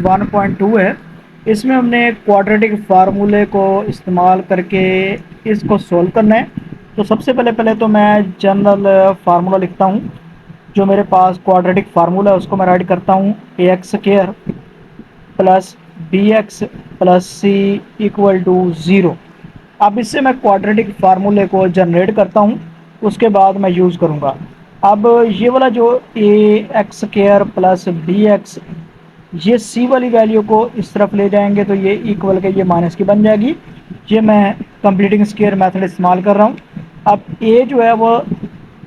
1.2 है। इसमें हमने क्वाड्रेटिक फार्मूले को इस्तेमाल करके इसको सोल्व करना है। तो सबसे पहले तो मैं जनरल फार्मूला लिखता हूँ। जो मेरे पास क्वाड्रेटिक फार्मूला है उसको मैं राइट करता हूँ A X square plus B X plus C equal to zero. अब इससे मैं क्वाड्रेटिक फार्मूले को जनरेट करता हूँ, उसके बाद मैं यूज़ करूँगा। अब ये वाला जो A X square plus B X, ये सी वाली वैल्यू को इस तरफ ले जाएंगे तो ये इक्वल के ये माइनस की बन जाएगी। ये मैं कंप्लीटिंग स्केयर मेथड इस्तेमाल कर रहा हूँ। अब ए जो है वो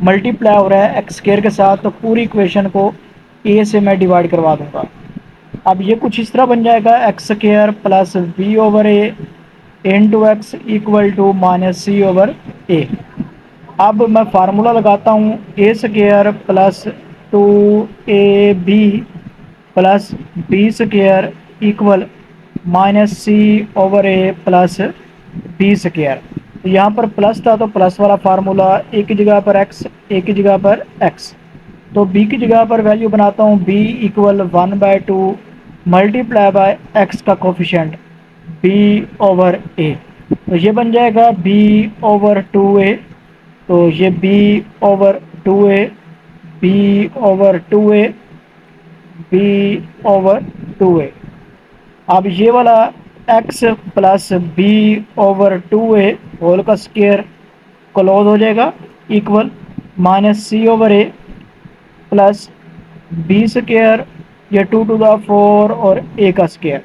मल्टीप्लाई हो रहा है एक्स स्केयर के साथ, तो पूरी इक्वेशन को ए से मैं डिवाइड करवा दूंगा। अब ये कुछ इस तरह बन जाएगा X square plus B over A into x equal to minus C over A. अब मैं फार्मूला लगाता हूँ A square plus two A B plus B square equal minus C over A plus B square. तो यहाँ पर plus था तो plus वाला फार्मूला, ए की जगह पर एक्स, ए की जगह पर एक्स। तो बी की जगह पर वैल्यू बनाता हूँ b equal 1/2 multiply by x का कोफिशिएंट बी ओवर ए। तो ये बन जाएगा बी ओवर 2a। तो ये b over 2a, b over 2a, b over 2a। अब ये वाला x plus B over 2a whole का स्केयर क्लोज हो जाएगा इक्वल माइनस सी ओवर ए प्लस बी स्केयर, ये 2 to the 4 और a का स्केयर।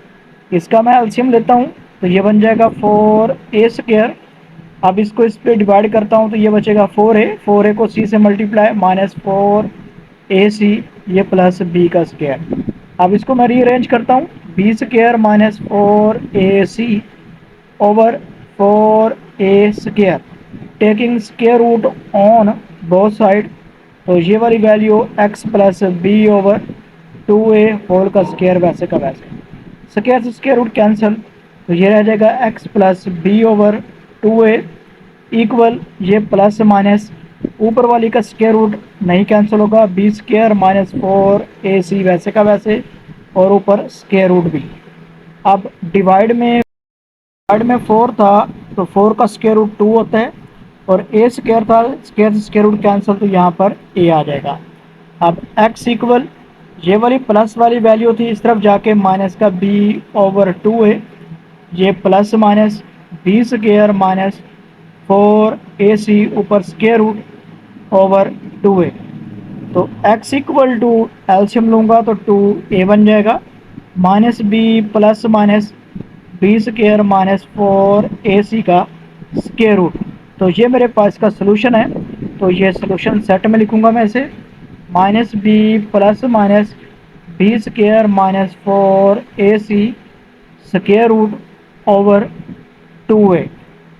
इसका मैं एलसीएम लेता हूँ तो ये बन जाएगा 4a स्केयर। अब इसको इस पर डिवाइड करता हूँ तो ये बचेगा 4a को c से मल्टीप्लाई माइनस 4ac, ये प्लस b का स्केयर। अब इसको मैं रीअरेंज करता हूँ b square minus 4ac over 4a square, taking square root on both side. तो ये वाली value x plus B over 2a whole का स्केयर वैसे का वैसे, स्केयर से स्केयर रूट कैंसिल, तो ये रह जाएगा x plus B over 2a equal ये प्लस माइनस ऊपर वाली का स्केयर रूट नहीं कैंसिल होगा, बी स्केयर माइनस 4ac वैसे का वैसे और ऊपर स्केयर रूट भी। अब डिवाइड में 4 था तो 4 का स्केयर रूट 2 होता है और a स्केयर था, स्केयर से स्केयर रूट कैंसिल, तो यहाँ पर a आ जाएगा। अब x इक्वल ये वाली प्लस वाली वैल्यू थी इस तरफ जाके माइनस का b ओवर 2a, ये plus minus b square minus 4ac ऊपर स्केयर रूट ओवर 2a। तो x इक्वल टू एल्शियम लूँगा तो 2a बन जाएगा minus b plus minus b square minus 4ac का स्केयर रूट। तो ये मेरे पास का सोल्यूशन है। तो ये सोल्यूशन सेट में लिखूंगा मैं इसे minus b plus minus b square minus 4ac square root over 2a।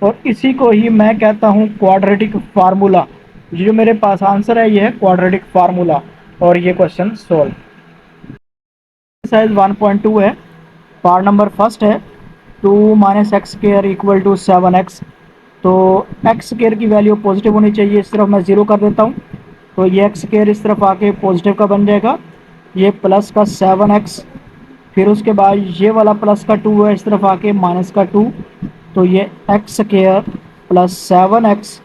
और इसी को ही मैं कहता हूँ क्वाड्रेटिक फार्मूला। ये जो मेरे पास आंसर है ये है क्वाड्रेटिक फार्मूला और ये क्वेश्चन सोल्व। साइज 1.2 है, पार्ट नंबर फर्स्ट है 2 minus x square equal to 7x। तो एक्स स्केयर की वैल्यू पॉजिटिव होनी चाहिए, इस तरफ मैं ज़ीरो कर देता हूँ तो ये एक्स स्केयर इस तरफ आके पॉजिटिव का बन जाएगा, ये प्लस का 7x, फिर उसके बाद ये वाला प्लस का 2 है इस तरफ आके माइनस का 2, तो ये x square plus 7x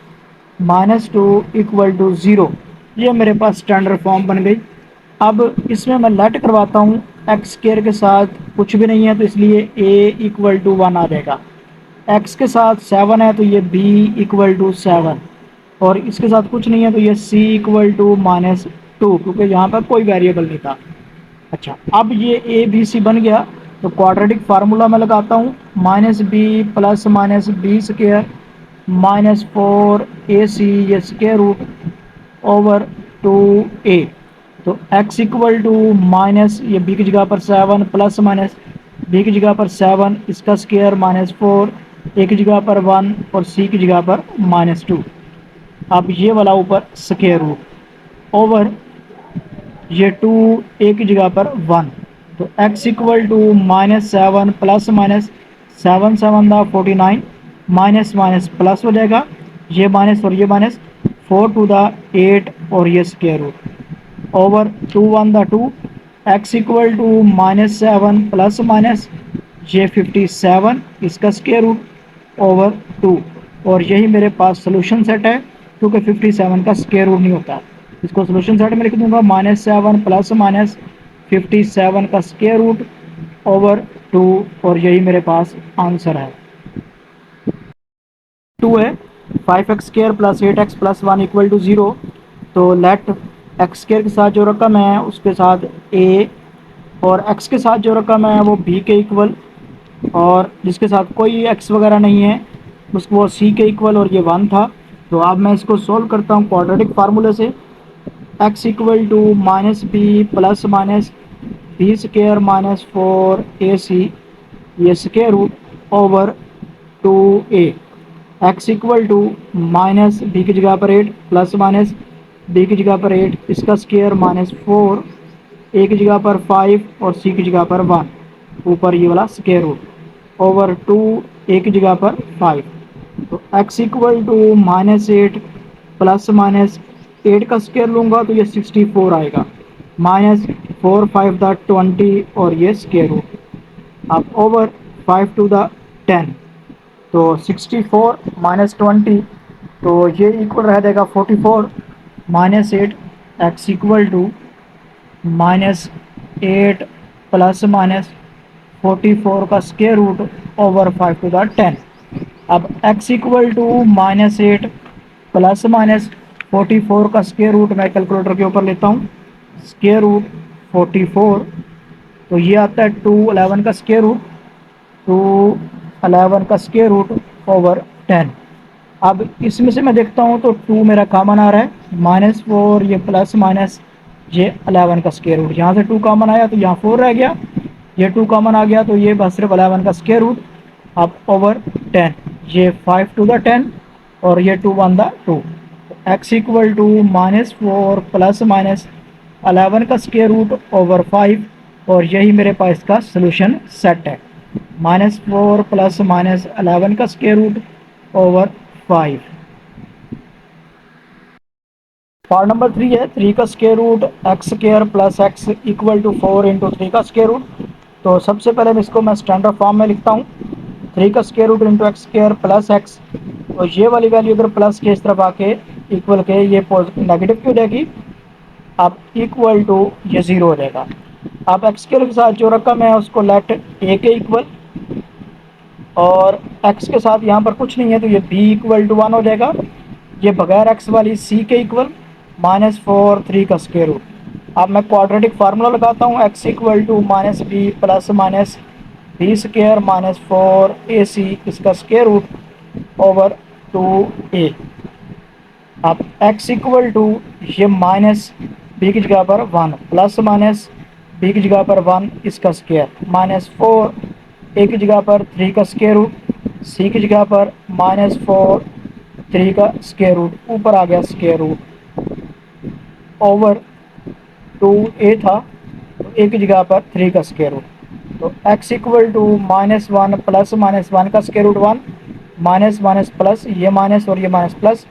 minus 2 equal to zero. ये मेरे पास स्टैंडर्ड फॉर्म बन गई। अब इसमें मैं लेट करवाता हूँ एक्स स्केयर के साथ कुछ भी नहीं है तो इसलिए a इक्वल टू 1 आ जाएगा, x के साथ 7 है तो ये b इक्वल टू 7 और इसके साथ कुछ नहीं है तो ये c इक्वल टू माइनस 2, क्योंकि यहाँ पर कोई वेरिएबल नहीं था। अच्छा, अब ये ए बी सी बन गया तो क्वाड्रेटिक फार्मूला में लगाता हूँ minus b plus minus b square minus 4ac ये स्केयर रूट ओवर 2a। तो x इक्वल टू माइनस ये b की जगह पर 7 प्लस माइनस b की जगह पर 7 इसका स्केयर माइनस 4, a की जगह पर 1 और c की जगह पर माइनस 2। अब ये वाला ऊपर स्केयर रूट ओवर ये 2 a की जगह पर 1। तो x equal to minus 7 plus minus 7 7 दा 49 माइनस माइनस प्लस हो जाएगा, ये माइनस और ये माइनस 4 to the 8 और ये स्केयर रूट ओवर 2 1 दा 2 x equal to -7 plus minus ये 57 इसका स्क्वायर रूट ओवर 2। और यही मेरे पास सोल्यूशन सेट है, क्योंकि 57 का स्क्वायर रूट नहीं होता। इसको सोल्यूशन सेट में लिख दूंगा -7 प्लस माइनस 57 का स्क्वायर रूट ओवर 2, और यही मेरे पास आंसर है। 2 है 5x square plus 8x plus 1 equal to 0। तो लेट एक्स स्क्वायर के साथ जो रकम है उसके साथ a, और x के साथ जो रकम है वो b के इक्वल, और जिसके साथ कोई x वगैरह नहीं है उसको वो c के इक्वल, और ये 1 था। तो अब मैं इसको सोल्व करता हूँ क्वाड्रेटिक फार्मूले से। x equal to minus b plus minus B square minus 4ac ये square root over 2a। X equal to minus b की जगह पर 8 प्लस माइनस बी की जगह पर 8 इसका स्क्वायर -4, ए की जगह पर 5 और सी की जगह पर 1, ऊपर ये वाला स्क्वायर रूट ओवर 2, ए की जगह पर 5। तो x equal to -8 plus minus 8 का स्क्वायर लूँगा तो ये 64 आएगा, -4 5 द 20 और ये स्क्वायर रूट अब ओवर 5 टू द 10। तो 64 माइनस 20, तो ये इक्वल रह जाएगा 44 -8। X equal to -8 plus minus 44 का स्क्वायर रूट ओवर 5 टू द 10। अब x equal to -8 plus minus 44 का स्क्वायर रूट मैं कैलकुलेटर के ऊपर लेता हूँ, स्क्वायर रूट 44, तो ये आता है 211 का स्क्वायर रूट, 211 का स्क्वायर रूट ओवर 10। अब इसमें से मैं देखता हूँ तो 2 मेरा कॉमन आ रहा है, -4 ये प्लस माइनस ये 11 का स्क्वायर रूट, यहाँ से 2 कॉमन आया तो यहाँ 4 रह गया, ये 2 कॉमन आ गया तो ये बस सिर्फ 11 का स्क्वायर रूट अब ओवर 10, ये 5 टू द 10 और ये 2 1 द 2। X equal to -4 plus minus 11 का स्क्वायर रूट ओवर 5, और यही मेरे पास इसका सोल्यूशन सेट है, -4 प्लस माइनस 11 का square root over 5। Part number 3 है 3 का square root x square plus x equal to 4 into 3 का स्क्वायर रूट। तो सबसे पहले इसको मैं स्टैंडर्ड फॉर्म में लिखता हूँ, 3 का square root into x square plus x, और ये वाली वैल्यू अगर प्लस के इस तरफ आके इक्वल के ये नेगेटिव की हो जाएगी, अब इक्वल टू ये 0 हो जाएगा। अब एक्स स्क्वायर के साथ जो रकम है उसको लेट ए के इक्वल, और x के साथ यहाँ पर कुछ नहीं है तो ये b इक्वल टू 1 हो जाएगा, ये बगैर x वाली c के इक्वल -4 3 का स्क्वायर रूट। अब मैं क्वाड्रेटिक फार्मूला लगाता हूँ, x equal to -b plus minus B square -4ac इसका स्क्वायर रूट ओवर 2a। अब x इक्वल टू ये माइनस बी की जगह पर 1 प्लस माइनस बी की जगह पर 1 इसका स्क्वायर -4 ए की जगह पर 3 का स्क्वायर रूट, सी की जगह पर -4 3 का स्क्वायर रूट, ऊपर आ गया स्क्वायर रूट ओवर 2a था तो ए की जगह पर 3 का स्क्वायर रूट। तो x इक्वल टू -1 प्लस -1 का square root 1 minus minus plus, ये माइनस और ये माइनस प्लस,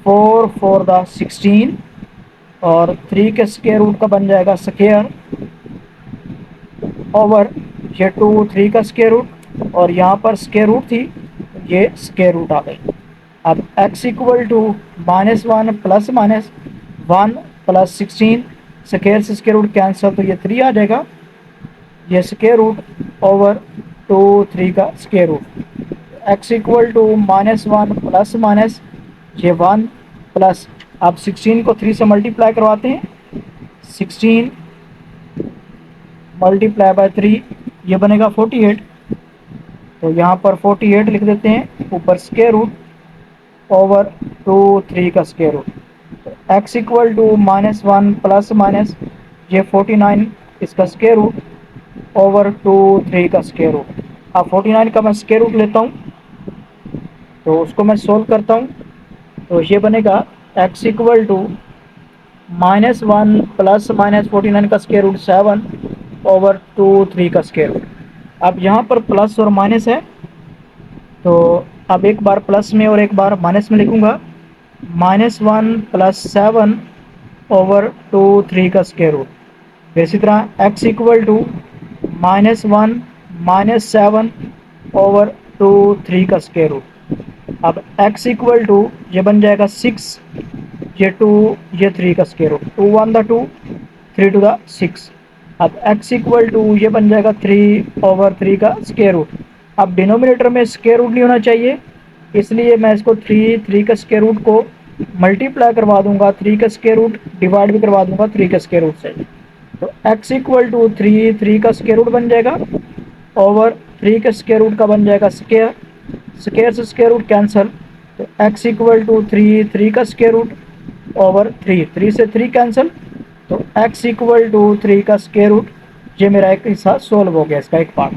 4 4 द 16 और 3 के स्क्वायर रूट का बन जाएगा स्क्वायर ओवर ये 2 3 का स्क्वायर रूट, और यहाँ पर स्क्वायर रूट थी ये स्क्वायर रूट आ गई। अब x equal to -1 plus minus 1 plus 16, square से स्क्वायर रूट कैंसिल तो ये 3 आ जाएगा, ये स्क्वायर रूट ओवर 2 3 का square root. x equal to -1 plus minus ये 1 प्लस, अब 16 को 3 से मल्टीप्लाई करवाते हैं, 16 मल्टीप्लाई बाय 3 ये बनेगा 48, तो यहाँ पर 48 लिख देते हैं, ऊपर स्क्वायर रूट ओवर 2 3 का square root. x equal to -1 plus minus ये 49 इसका स्क्वायर रूट ओवर 2 3 का स्क्वायर रूट। अब 49 का मैं स्क्वायर रूट लेता हूँ तो उसको मैं सोल्व करता हूँ, तो ये बनेगा x equal to -1 plus minus 49 का स्क्वायर रूट 7 ओवर 2 3 का स्क्वायर रूट। अब यहाँ पर प्लस और माइनस है तो अब एक बार प्लस में और एक बार माइनस में लिखूँगा, -1 प्लस 7 ओवर 2 3 का स्क्वायर रूट, फिर इसी तरह x इक्वल टू -1 -7 ओवर 2 3 का स्क्वायर रूट। अब x इक्वल टू ये बन जाएगा 6, ये 2, ये 3 का स्क्वायर रूट, 2 1 द 2, 3 टू द 6। अब x इक्वल टू ये बन जाएगा 3 ओवर 3 का स्क्वायर रूट। अब डिनोमिनेटर में स्क्वायर रूट नहीं होना चाहिए, इसलिए मैं इसको 3 का स्क्वायर रूट को मल्टीप्लाई करवा दूंगा, 3 का स्क्वायर रूट डिवाइड भी करवा दूंगा 3 का स्क्वायर रूट से। तो x इक्वल टू 3 का स्क्वायर रूट बन जाएगा ओवर 3 के स्क्वायर रूट का बन जाएगा स्क्वायर, स्क्वायर से स्क्वायर रूट कैंसिल, तो x इक्वल टू 3 का स्क्वायर रूट ओवर 3 से 3 कैंसिल, तो x इक्वल टू 3 का स्क्वायर रूट। ये मेरा एक हिस्सा सोल्व हो गया, इसका एक पार्ट।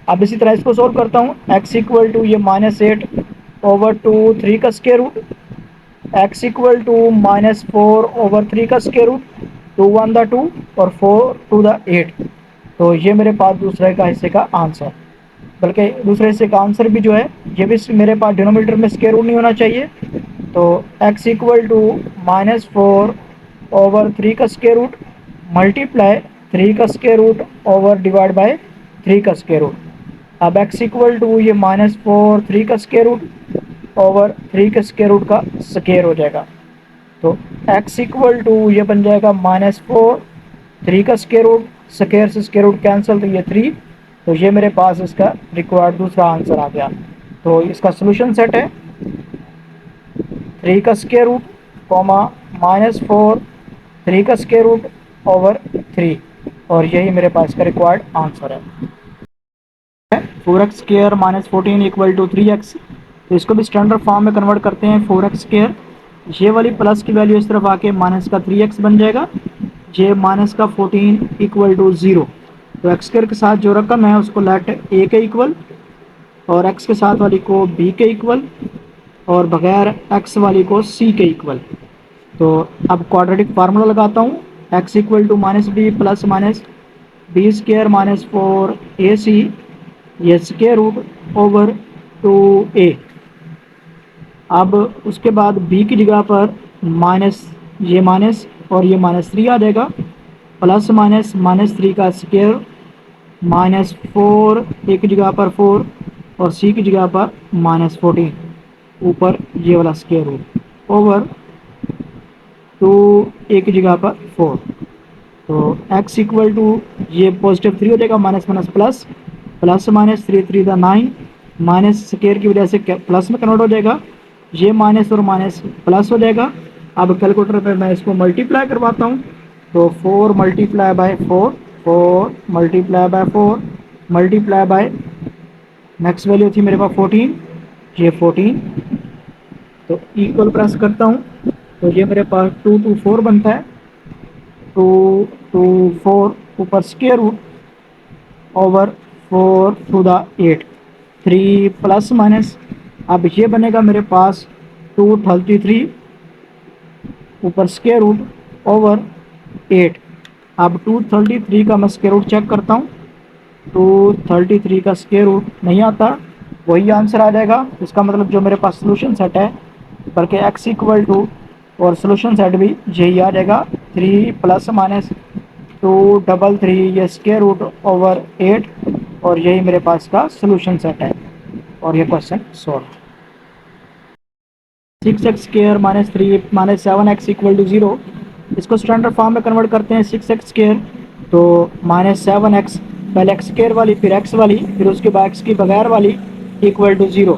अब इसी तरह इसको सोल्व करता हूँ, x इक्वल टू ये -8 ओवर 2 3 का square root, x equal to -4 over 3 का स्क्वायर रूट, 2 1 द 2 और 4 2 द 8। तो ये मेरे पास दूसरे का हिस्से का आंसर, बल्कि दूसरे हिस्से का आंसर भी जो है ये भी मेरे पास डिनोमिनेटर में स्क्वायर रूट नहीं होना चाहिए। तो x इक्वल टू -4 ओवर 3 का स्क्वायर रूट मल्टीप्लाई 3 का square root over divide by 3 का स्क्वायर रूट। अब x इक्वल टू ये -4 3 का स्क्वायर रूट ओवर 3 के स्क्वायर रूट का स्क्वायर हो जाएगा। तो x इक्वल टू ये बन जाएगा -4 3 का स्क्वायर रूट, स्क्वायर से स्क्वायर रूट कैंसिल, तो ये 3। तो ये मेरे पास इसका रिक्वायर्ड दूसरा आंसर आ गया। तो इसका सोल्यूशन सेट है 3 का स्क्वायर रूट कॉमा -4 3 का स्क्वायर रूट ओवर 3, और यही मेरे पास का रिक्वायर्ड आंसर है। 4x square -14 equal to 3x। तो इसको भी स्टैंडर्ड फॉर्म में कन्वर्ट करते हैं, 4x स्क्वायर, ये वाली प्लस की वैल्यू इस तरफ आके माइनस का 3x बन जाएगा, ये माइनस का 14 इक्वल टू 0। तो एक्स स्क्वायर के साथ जो रकम है उसको लेट a के इक्वल, और x के साथ वाली को b के इक्वल, और बगैर x वाली को c के इक्वल। तो अब क्वाड्रेटिक फार्मूला लगाता हूँ, x equal to -b plus minus b square -4ac, ये स्क्वायर रूट ओवर 2a। अब उसके बाद b की जगह पर माइनस, ये माइनस और ये -3 आ जाएगा, प्लस माइनस -3 का स्क्वायर -4 a की जगह पर 4 और c की जगह पर -14, ऊपर ये वाला स्क्वायर रूट ओवर 2a की जगह पर 4। तो x इक्वल टू ये पॉजिटिव 3 हो जाएगा, minus minus plus, plus minus 3 3 the 9, minus square की वजह से प्लस में कन्वर्ट हो जाएगा, ये माइनस और माइनस प्लस हो जाएगा। अब कैलकुलेटर पे मैं इसको मल्टीप्लाई करवाता हूँ, तो 4 multiply by 4, 4 multiply by 4 multiply by next value थी मेरे पास 14, ये 14। तो इक्वल प्रेस करता हूँ, तो ये मेरे पास 2 2 4 बनता है, 2 2 4 ऊपर स्क्वायर रूट ओवर 4 टू द 8, 3 प्लस माइनस, अब ये बनेगा मेरे पास 233 ऊपर स्क्वायर रूट ओवर 8। अब 233 का मैं स्क्वायर रूट चेक करता हूँ, 233 का स्क्वायर रूट नहीं आता, वही आंसर आ जाएगा। इसका मतलब जो मेरे पास सोल्यूशन सेट है, बल्कि x इक्वल टू और सोल्यूशन सेट भी यही आ जाएगा, 3 प्लस माइनस 233 ये स्क्वायर रूट ओवर 8, और यही मेरे पास का सोल्यूशन सेट है, और ये question solve. 6x square -3 -7x equal to 0, इसको स्टैंडर्ड फॉर्म में कन्वर्ट करते हैं, 6x स्क्वायर तो -7x, पहले x स्क्वायर वाली फिर x वाली फिर उसके बाद x की बगैर वाली इक्वल टू 0।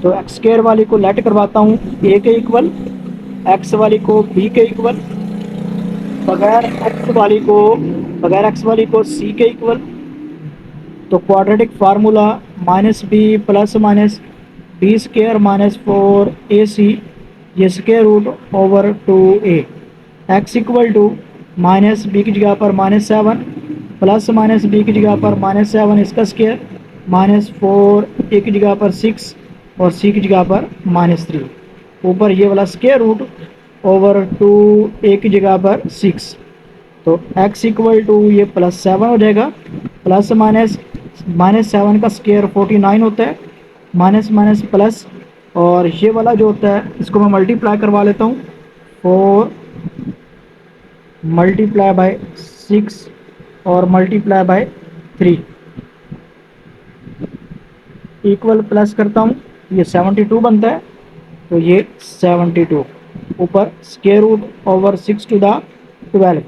तो x स्क्वायर वाली को लेट करवाता हूँ a के इक्वल, x वाली को b के इक्वल, बगैर x वाली को c के इक्वल। तो quadratic formula -b plus minus b square -4ac, ये square root over 2a, x equal to minus b की जगह पर -7 प्लस माइनस b की जगह पर -7 इसका स्क्वायर, -4 a की जगह पर 6 और c की जगह पर -3, ऊपर ये वाला स्क्वायर रूट ओवर 2a की जगह पर 6। तो x इक्वल टू ये +7 हो जाएगा, प्लस माइनस -7 का स्क्वायर 49 होता है, माइनस माइनस प्लस, और ये वाला जो होता है इसको मैं मल्टीप्लाई करवा लेता हूँ, 4 मल्टीप्लाई बाय 6 और मल्टीप्लाई बाय 3 इक्वल प्लस करता हूँ, ये 72 बनता है, तो ये 72 ऊपर स्क्वायर रूट ओवर 6 टू द 12।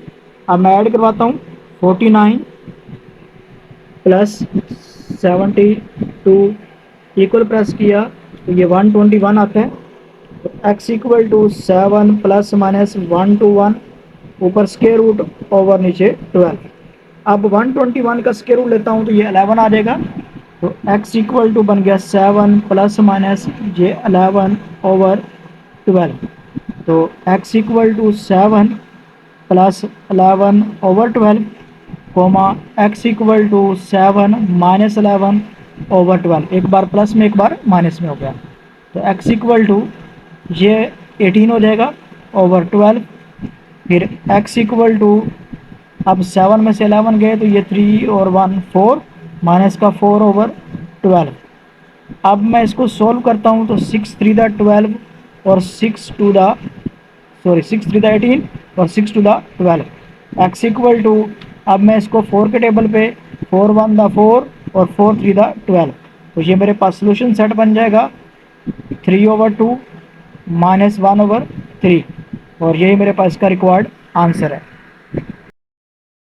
अब मैं ऐड करवाता हूँ, 49 प्लस 72 इक्वल प्रेस किया तो ये 121 आता है। तो x equal to 7 plus minus 121 ऊपर स्क्वायर रूट ओवर नीचे 12। अब 121 का स्क्वायर रूट लेता हूँ तो ये 11 आ जाएगा। तो x इक्वल टू बन गया 7 प्लस माइनस ये 11 ओवर 12। तो x equal to 7 plus 11 over 12 comma x equal to 7 minus 11 over 12, एक बार प्लस में एक बार माइनस में हो गया। तो x इक्वल टू ये 18 हो जाएगा ओवर 12। फिर x इक्वल टू अब 7 में से 11 गए तो ये 3 और 1 4 माइनस का 4 ओवर 12। अब मैं इसको सोल्व करता हूँ तो 6 3 द 12 और 6 टू द 6 3 द 18 और 6 टू द 12 x इक्वल टू अब मैं इसको 4 के टेबल पे 4 1 द 4 और 4 3 द 12, तो ये मेरे पास सोल्यूशन सेट बन जाएगा 3 ओवर 2 माइनस 1 ओवर 3, और यही मेरे पास इसका रिक्वायर्ड आंसर है।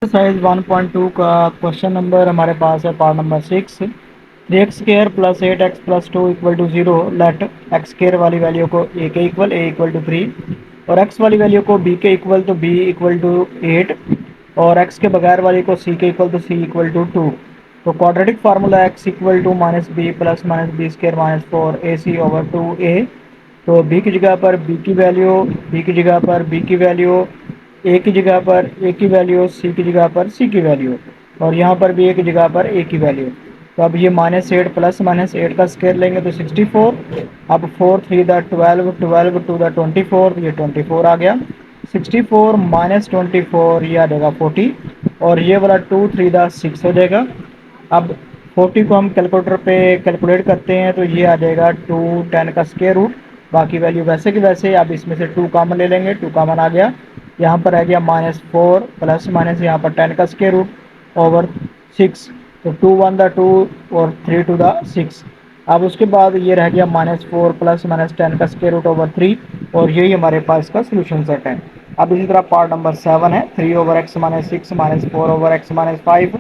एक्सरसाइज 1.2 का क्वेश्चन नंबर हमारे पास है part number 6। 3x square plus 8x plus 2 equal to 0, let x square वाली वैल्यू को a के इक्वल a इक्वल टू 3 और x वाली वैल्यू को b के इक्वल तो b इक्वल टू 8 और x के बगैर वाली को c के इक्वल तो c इक्वल टू 2। तो quadratic formula x equal to minus b plus minus b square minus 4ac over 2a। तो b की जगह पर b की वैल्यू, b की जगह पर b की वैल्यू, ए की जगह पर ए की वैल्यू, सी की जगह पर सी की वैल्यू, और यहाँ पर भी ए की जगह पर ए की वैल्यू। तो अब ये -8 प्लस -8 का स्क्वायर लेंगे तो 64। अब 4 3 द 12, 12 टू द 24, ये 24 आ गया। 64 माइनस 24 ये आ जाएगा 40, और ये वाला 2 3 द 6 हो जाएगा। अब 40 को हम कैलकुलेटर पे कैलकुलेट करते हैं तो ये आ जाएगा 2 10 का स्क्वायर रूट, बाकी वैल्यू वैसे की वैसे। अब इसमें से 2 कॉमन ले लेंगे, 2 कॉमन आ गया, यहाँ पर रह गया -4 प्लस माइनस यहाँ पर 10 का स्क्वायर रूट ओवर 6। तो 2 1 द 2 और 3 2 द 6। अब उसके बाद ये रह गया -4 प्लस माइनस 10 का स्क्वायर रूट ओवर 3, और यही हमारे पास का सोल्यूशन सेट है। अब इसी तरह पार्ट नंबर 7 है 3 over x minus 6 minus 4 over x minus 5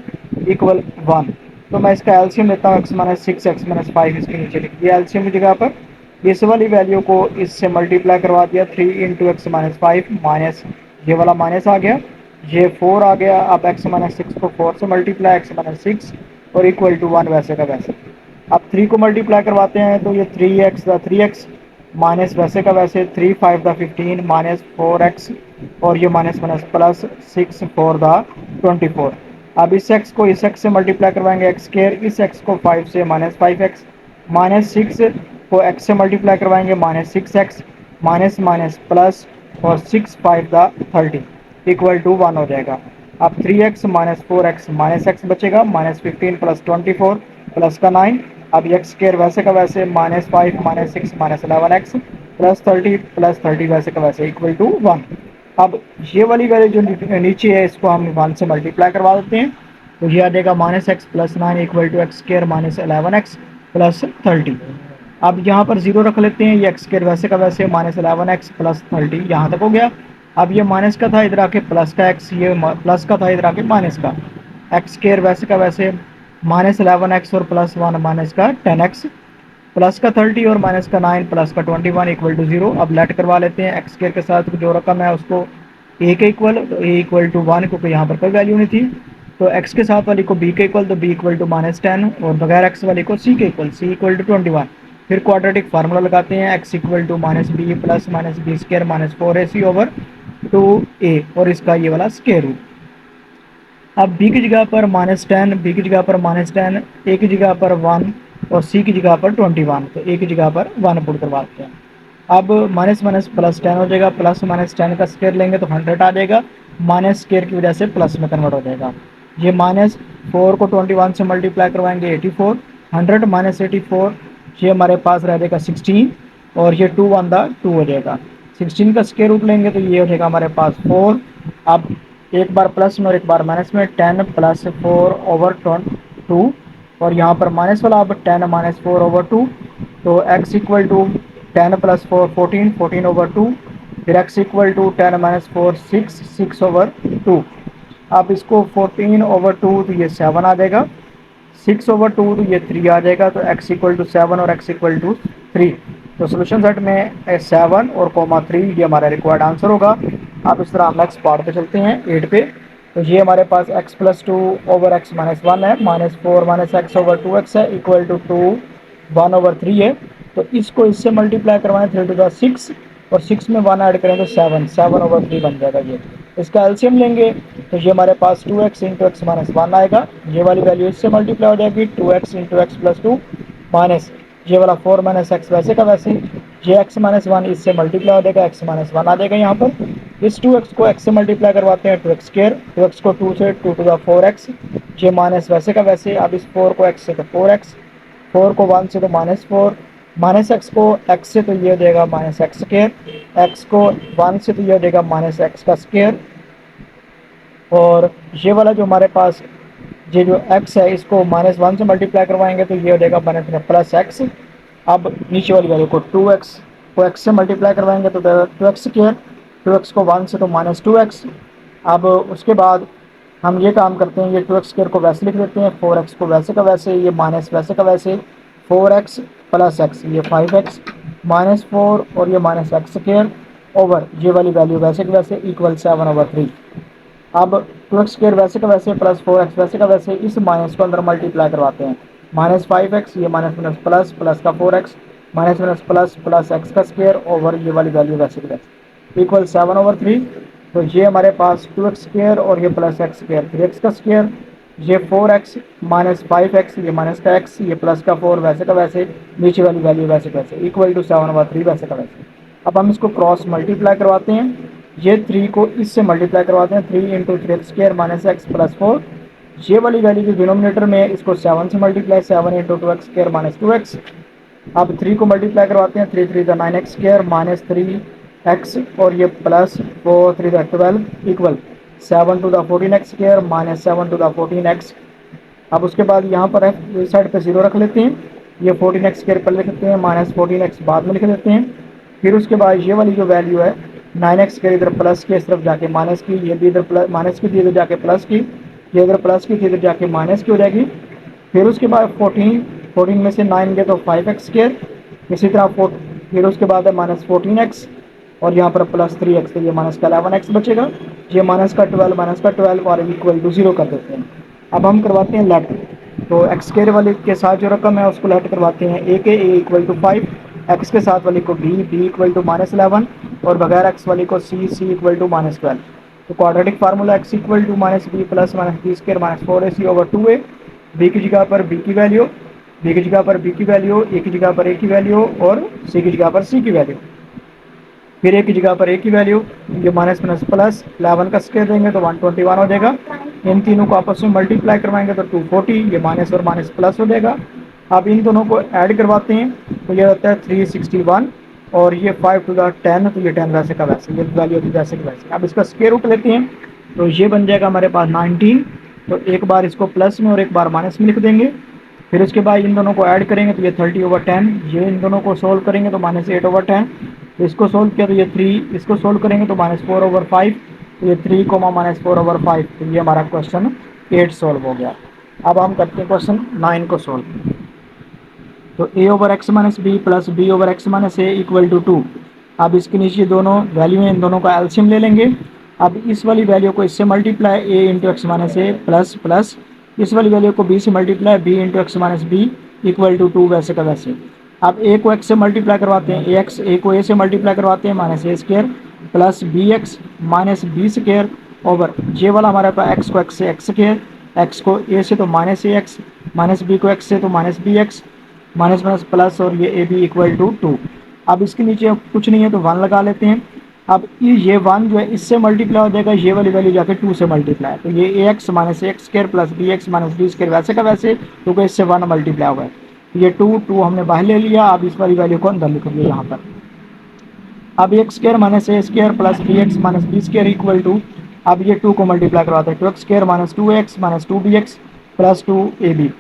equal 1। तो मैं इसका एलसीएम लेता हूँ, एक्स माइनस 6 एक्स माइनस 5 इसके नीचे लिख दिया एलसीएम की जगह पर। इस वाली वैल्यू को इससे मल्टीप्लाई करवा दिया, 3 इंटू एक्स माइनस 5 माइनस ये वाला माइनस आ गया, ये 4 आ गया। अब x माइनस 6 को 4 से मल्टीप्लाई, एक्स माइनस 6 और इक्वल टू 1 वैसे का वैसे। अब 3 को मल्टीप्लाई करवाते हैं तो ये 3x द 3x माइनस वैसे का वैसे, 3 5 द 15 माइनस 4x और ये माइनस माइनस प्लस 6 4 द 24। अब इस x को इस x से मल्टीप्लाई करवाएंगे, एक्स स्क्वायर, इस x को 5 से माइनस 5x, माइनस 6 को x से मल्टीप्लाई करवाएंगे minus 6x minus minus plus और 6 5 द 30 इक्वल टू 1 हो जाएगा। अब 3x minus 4x minus x बचेगा, माइनस 15 प्लस 24 प्लस का 9। अब एक्स स्क्र वैसे का वैसे, minus 5 minus 6 minus 11x plus 30 वैसे का वैसे इक्वल टू 1। अब ये वाली वैल्यू जो नीचे है इसको हम 1 से मल्टीप्लाई करवा देते हैं, तो ये आ जाएगा minus x plus 9 equal to x square minus 11x plus 30। अब यहाँ पर 0 रख लेते हैं, ये एक्स स्क्र वैसे का वैसे माइनस 11x प्लस 30 यहाँ तक हो गया। अब ये माइनस का था इधर आके प्लस का x, ये प्लस का था इधर आके माइनस का, एक्स स्क्र वैसे का वैसे माइनस 11x और प्लस 1 माइनस का 10x प्लस का 30 और माइनस का 9 प्लस का 21 इक्वल टू 0। अब लेट करवा लेते हैं, एक्स स्क्र के साथ जो रकम है उसको a के इक्वल, तो a इक्वल टू 1 क्योंकि यहाँ पर कोई वैल्यू नहीं थी, तो x के साथ वाली को b के इक्वल, तो b इक्वल टू माइनस 10 और बगैर x वाली को c के इक्वल, c इक्वल टू 21। फिर क्वाड्रेटिक फार्मूला लगाते हैं, x equal to minus b plus minus b square minus 4ac over 2a और इसका ये वाला स्क्र रूट। अब b की जगह पर -10, b की जगह पर -10, a की जगह पर 1 और c की जगह पर 21, तो a की जगह पर 1 पुट करवाते हैं। अब माइनस माइनस प्लस 10 हो जाएगा, प्लस माइनस 10 का स्क्वायर लेंगे तो 100 आ जाएगा, माइनस स्क्वायर की वजह से प्लस में कन्वर्ट हो जाएगा। ये माइनस 4 को 21 से मल्टीप्लाई करवाएंगे 84, 100 माइनस 84 ये हमारे पास रह जाएगा 16, और ये 2 1 द 2 हो जाएगा। 16 का स्क्वायर रूट लेंगे तो ये हो जाएगा हमारे पास 4। अब एक बार प्लस में और एक बार माइनस में, 10 प्लस 4/2, और यहाँ पर माइनस वाला अब 10 माइनस 4/2, तो x इक्वल टू 10 प्लस 4 14, 14/2, फिर x इक्वल टू 10 माइनस 4 6, 6/2। अब इसको 14/2 तो ये 7 आ जाएगा, 6/2 तो ये 3 आ जाएगा, तो x इक्वल टू 7 और x इक्वल टू 3। तो सोल्यूशन सेट में 7 और कॉमा 3 ये हमारा रिक्वायर्ड आंसर होगा। अब इस तरह हम नेक्स्ट पार्ट पे चलते हैं 8 पे। तो ये हमारे पास x प्लस 2/x-1 है, -4 माइनस x/2x है, इक्वल टू 1/3 है। तो इसको इससे मल्टीप्लाई करवाएं 3 to the 6, और 6 में 1 ऐड करें तो 7/3 बन जाएगा। ये इसका एलसीएम लेंगे तो ये हमारे पास 2x इंटू एक्स माइनस 1 आएगा, ये वाली वैल्यू इससे मल्टीप्लाई हो जाएगी, 2x into x plus 2 minus ये वाला 4 माइनस एक्स वैसे का वैसे, ये x माइनस 1 इससे मल्टीप्लाई हो जाएगा, x माइनस 1 आ जाएगा यहाँ पर। इस 2x को x से मल्टीप्लाई करवाते हैं 2x स्क्वायर, 2x को 2 से 2 to the 4x, ये माइनस वैसे का वैसे। अब इस 4 को x से तो 4x, 4 को 1 से तो -4, माइनस एक्स को x से तो ये हो जाएगा माइनस एक्स स्क्वायर, एक्स को 1 से तो ये हो जाएगा माइनस एक्स का स्क्वायर, और ये वाला जो हमारे पास ये जो x है इसको -1 से मल्टीप्लाई करवाएंगे तो ये हो जाएगा प्लस एक्स। अब नीचे वाली वैल्यू को 2x को x से मल्टीप्लाई करवाएंगे तो 2x स्क्वायर, 2x को 1 से तो -2x। अब उसके बाद हम ये काम करते हैं, ये 2x स्क्वायर को वैसे लिख देते हैं, 4x को वैसे का वैसे, ये माइनस वैसे का वैसे, 4x प्लस एक्स ये 5x -4 और ये माइनस एक्स स्क्वायर ओवर ये वाली वैल्यू वैसे की वैसे इक्वल 7/3। अब 2x स्क्वायर वैसे का वैसे प्लस 4x वैसे का वैसे, इस माइनस को अंदर मल्टीप्लाई करवाते हैं, -5x ये माइनस माइनस प्लस प्लस का 4x minus minus plus plus x का स्क्वायर ओवर ये वाली वैल्यू वैसे की वैसे इक्वल 7/3। तो ये हमारे पास 2x स्क्वायर और ये प्लस एक्स स्क्वायर, फिर एक्स का स्क्वायर, ये 4x माइनस 5x ये माइनस का x ये प्लस का 4 वैसे का वैसे, नीचे वाली वैल्यू वैसे वैसे इक्वल टू 7/3 वैसे का वैसे। अब हम इसको क्रॉस मल्टीप्लाई करवाते हैं, ये 3 को इससे मल्टीप्लाई करवाते हैं, 3 into 3 square minus x plus 4, ये वाली वैल्यू जो डिनोमिनेटर में है इसको 7 से multiply, 7 into 2x square minus 2x। अब 3 को मल्टीप्लाई करवाते हैं, 3 3 the 9x square minus 3x, और ये प्लस 4 3 द 12 इक्वल 7 टू द 14x स्क्वायर माइनस 7 टू द 14x। अब उसके बाद यहाँ पर इस साइड पे 0 रख लेते हैं, ये 14x स्क्वायर पर लिख लेते हैं, माइनस 14x बाद में लिख देते हैं। फिर उसके बाद ये वाली जो वैल्यू है 9x के इधर प्लस की, इस तरफ जाके माइनस की, ये भी इधर प्लस माइनस की थी इधर जाके प्लस की, ये इधर प्लस की थी इधर जाके माइनस की हो जाएगी। फिर उसके बाद 14 में से 9 गए तो 5x स्क्वायर, इसी तरह फिर उसके बाद है -14x, और यहाँ पर +3x, तो ये माइनस का 11x बचेगा, ये माइनस का 12 और इक्वल टू 0 कर देते हैं। अब हम करवाते हैं लेट, तो एक्स स्क्वायर वाले के साथ जो रकम है उसको लेट करवाते हैं, ए के ए इक्वल टू 5, एक्स के साथ वाली को बी इक्वल टू -11, और बगैर एक्स वाली को सी इक्वल टू -12। तो quadratic formula x equal to -b plus -b square -4ac/2a, b की जगह पर बी की वैल्यू, बी की जगह पर बी की वैल्यू, ए की जगह पर ए की वैल्यू, और सी की जगह पर सी की वैल्यू, फिर ए की जगह पर ए की वैल्यू, ये माइनस माइनस प्लस 11 का स्क्वायर देंगे तो 121 हो जाएगा। इन तीनों को आपस में मल्टीप्लाई करवाएंगे तो 240, ये माइनस और माइनस प्लस हो जाएगा। अब इन दोनों को ऐड करवाते हैं तो ये होता है 361, और ये 5 टू द 10, तो ये 10 वैसे का वैसे, ये वैल्यू होती है वैसे का वैसे। अब इसका स्क्वायर रूट लेते हैं तो ये बन जाएगा हमारे पास 19, तो एक बार इसको प्लस में और एक बार माइनस में लिख देंगे। फिर उसके बाद इन दोनों को ऐड करेंगे तो ये 30/10, ये इन दोनों को सोल्व करेंगे तो -8/10, तो इसको सोल्व किया तो ये 3, इसको सोल्व करेंगे तो -4/5, तो ये 3 -4/5, तो ये हमारा क्वेश्चन 8 सोल्व हो गया। अब हम करते हैं क्वेश्चन 9 को सोल्व। तो a/x - b plus b/x - a equal to 2। अब इसके नीचे दोनों वैल्यू हैं, इन दोनों का एलसीएम ले लेंगे। अब इस वाली वैल्यू को इससे multiply a into x minus a plus plus इस वाली वैल्यू को b से multiply b into x minus b equal to 2 वैसे का वैसे। अब a को x से मल्टीप्लाई करवाते हैं, a को a से मल्टीप्लाई करवाते हैं माइनस ए square plus B x minus B square over ये वाला हमारे पास x को x से x स्क्वायर, x को a से तो minus A X, minus B को x से तो minus B x, minus minus plus, और ये ए बी इक्वल टू 2। अब इसके नीचे कुछ नहीं है तो 1 लगा लेते हैं। अब ये 1 जो है इससे मल्टीप्लाई हो जाएगा, ये वाली वैल्यू जाके 2 से मल्टीप्लाई, तो ये A X minus X square plus B x minus B square वैसे का वैसे, क्योंकि इससे 1 मल्टीप्लाई हुआ है, ये 2 हमने बाहर ले लिया। अब इस वाली वैल्यू को अंदर लिख लिया यहाँ पर। अब x square minus A square plus B x minus B square equal to अब ये 2 को मल्टीप्लाई करवाते हैं, 2x² minus 2x minus 2bx plus 2ab।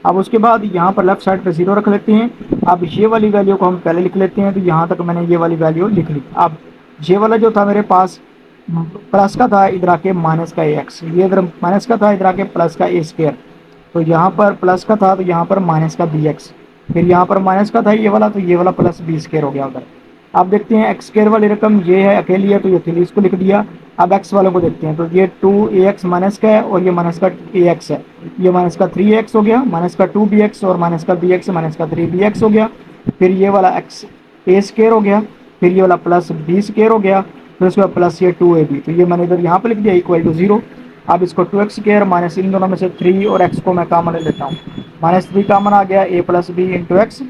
अब उसके बाद यहाँ पर लेफ्ट साइड पे 0 रख लेते हैं। अब ये वाली वैल्यू को हम पहले लिख लेते हैं, तो यहाँ तक मैंने ये वाली वैल्यू लिख ली। अब ये वाला जो था मेरे पास प्लस का था, इधर आके माइनस का एक्स, ये इधर माइनस का था, इधर आके प्लस का a²। तो यहाँ पर प्लस का था तो यहाँ पर माइनस का bx, फिर यहाँ पर माइनस का था ये वाला, तो ये वाला प्लस b² हो गया उधर। अब देखते हैं x² वाली रकम ये है अकेली है, तो ये अकेली इसको लिख दिया। अब x वालों को देखते हैं, तो ये 2ax माइनस का है और ये माइनस का ax है, ये माइनस का 3x हो गया, माइनस का 2bx और माइनस का bx माइनस का 3bx हो गया। फिर ये वाला x a² हो गया, फिर ये वाला प्लस b² हो गया, फिर उसके बाद प्लस ये 2ab, तो ये मैंने इधर यहाँ पर लिख दिया इक्वल टू 0। अब इसको 2x² माइनस इन दोनों में से 3 और x को मैं कॉमन ले लेता हूँ, माइनस 3 कॉमन आ गया, a plus b into x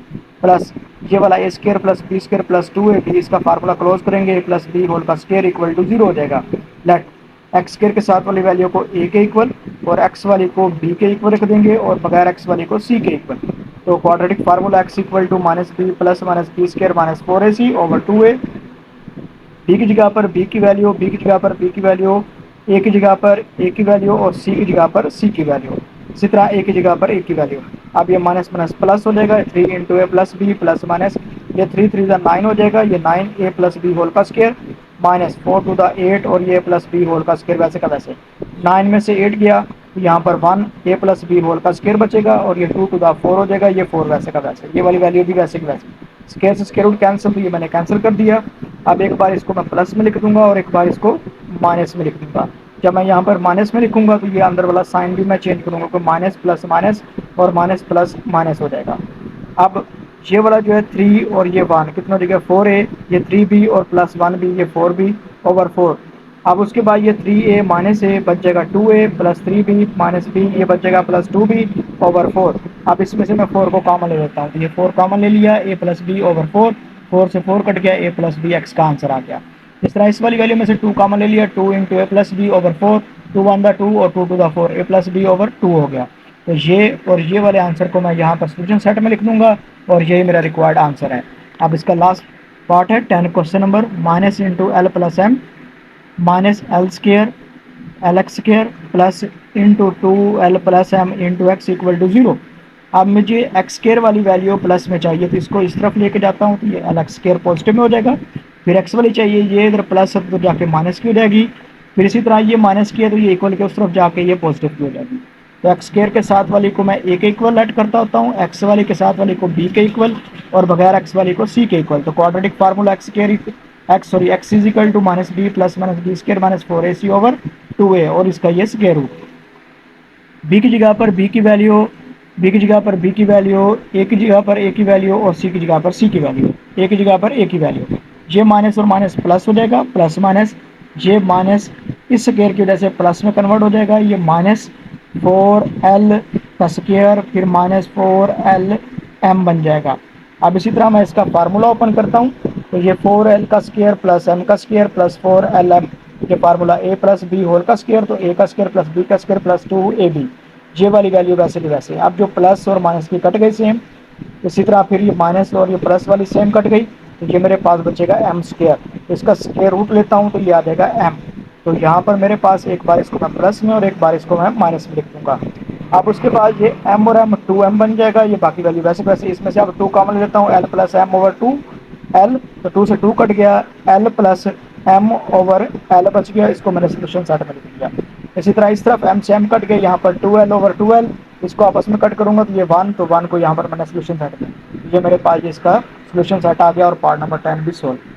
plus ये वाला a² plus b² plus 2ab, इसका फार्मूला क्लोज करेंगे, a प्लस बी होल का स्क्वायर इक्वल टू 0 हो जाएगा। लेट x² के साथ वाली वैल्यू को a के इक्वल और x वाली को b के इक्वल रख देंगे और बगैर x वाली को c के इक्वल। तो quadratic formula x equal to minus b plus minus b² minus 4ac over 2a। B की जगह पर बी की वैल्यू, बी की जगह पर बी की वैल्यू, ए की जगह पर ए की वैल्यू और सी की जगह पर सी की वैल्यू, इसी तरह ए की जगह पर ए की वैल्यू। अब ये माइनस माइनस प्लस हो जाएगा, 3 into a plus B plus minus ये 3 3 9 हो जाएगा, ये 9 ए प्लस बी होल का स्क्वायर माइनस 4 टू द 8 और ये प्लस बी होल का स्क्वायर वैसे का वैसे। 9 में से 8 गया तो यहाँ पर 1 ए प्लस बी होल का स्क्वायर बचेगा और ये 2 टू द 4 हो जाएगा, ये 4 वैसे का वैसे, ये वाली वैल्यू भी वैसे की वैसे। स्क्वायर से स्क्वायर रूट कैंसिल, तो ये मैंने कैंसिल कर दिया। अब एक बार इसको मैं प्लस में लिख दूंगा और एक बार इसको माइनस में लिख दूंगा। जब मैं यहाँ पर माइनस में लिखूंगा तो ये अंदर वाला साइन भी मैं चेंज करूंगा, तो माइनस प्लस माइनस और माइनस प्लस माइनस हो जाएगा। अब ये वाला जो है 3 और ये 1 कितना हो जाएगा 4a, ये 3b और प्लस 1b ये 4b ओवर 4। अब उसके बाद ये 3a माइनस ए बच जाएगा 2a plus 3b minus b ये बच जाएगा प्लस 2b ओवर 4। अब इसमें से मैं 4 को कॉमन ले लेता हूँ, तो ये 4 कॉमन ले लिया, a प्लस बी ओवर 4, 4 से 4 कट गया, a प्लस बी एक्स का आंसर आ गया। इस तरह इस वाली वैल्यू में से 2 कॉमन ले लिया, 2 into a plus B over 4, 2 1 2 और 2 टू द 4 ए प्लस बी ओवर 2 हो गया। तो ये और ये वाले आंसर को मैं यहाँ पर सोल्यूशन सेट में लिख दूंगा और यही मेरा रिक्वायर्ड आंसर है। अब इसका लास्ट पार्ट है 10 question number, minus into l plus m minus l square l x square plus into 2l plus m into x equal to 0। अब मुझे एक्स स्क्र वाली वैल्यू प्लस में चाहिए, तो इसको इस तरफ लेके जाता हूँ, तो ये एल एक्स स्क्र पॉजिटिव में हो जाएगा। फिर एक्स वाली चाहिए, ये इधर प्लस तो जाके माइनस की हो जाएगी। फिर इसी तरह ये माइनस की है तो ये इक्वल के उस तरफ जाके ये पॉजिटिव की हो जाएगी। तो एक्स स्क्र के साथ वाली को मैं ए के इक्वल ऐड करता होता हूँ, एक्स वाली के साथ वाली को बी के इक्वल और बगैर एक्स वाली को सी के इक्वल। तो quadratic formula x is equal to minus b plus minus b square minus 4ac over 2a और इसका ये स्क्वायर रूट। बी की जगह पर बी की वैल्यू, बी की जगह पर बी की वैल्यू, ए की जगह पर ए की वैल्यू और सी की जगह पर सी की वैल्यू, ए की जगह पर ए की वैल्यू। ये माइनस और माइनस प्लस हो जाएगा, प्लस माइनस ये माइनस इस स्क्वायर की वजह से प्लस में कन्वर्ट हो जाएगा, ये माइनस 4l का स्क्वायर फिर माइनस 4lm बन जाएगा। अब इसी तरह मैं इसका फार्मूला ओपन करता हूँ, तो ये 4l का स्क्वायर प्लस m का स्क्वायर प्लस 4lm, ये formula a plus b whole का स्क्वायर, तो a का स्क्वायर प्लस b का स्क्वायर प्लस 2ab, ये वाली वैल्यू वैसे की वैसे। अब जो प्लस और माइनस की कट गई सेम, इसी तरह फिर ये माइनस और ये प्लस वाली सेम कट गई, तो ये मेरे पास बचेगा m स्क्वायर। तो इसका स्क्वायर रूट लेता हूँ तो ये आ जाएगा m। तो यहाँ पर मेरे पास एक बार इसको मैं प्लस में और एक बार इसको मैं माइनस में लिख दूंगा। अब उसके बाद ये m और m 2m बन जाएगा, ये बाकी वैल्यू वैसे वैसे। इसमें से अब 2 कॉमन लेता हूँ, l plus M over 2l, तो 2 से 2 कट गया, l plus m over l बच गया, इसको मैंने सोल्यूशन सेट में लिख दिया। इसी तरह इस तरफ m से m कट गया, यहाँ पर 2l ओवर 2l, इसको आपस में कट करूंगा तो ये 1, तो 1 को यहाँ पर मैंने सोल्यूशन सेट में, ये मेरे पास इसका सोल्यूशन सेट आ गया और पार्ट नंबर 10 भी सोल्व।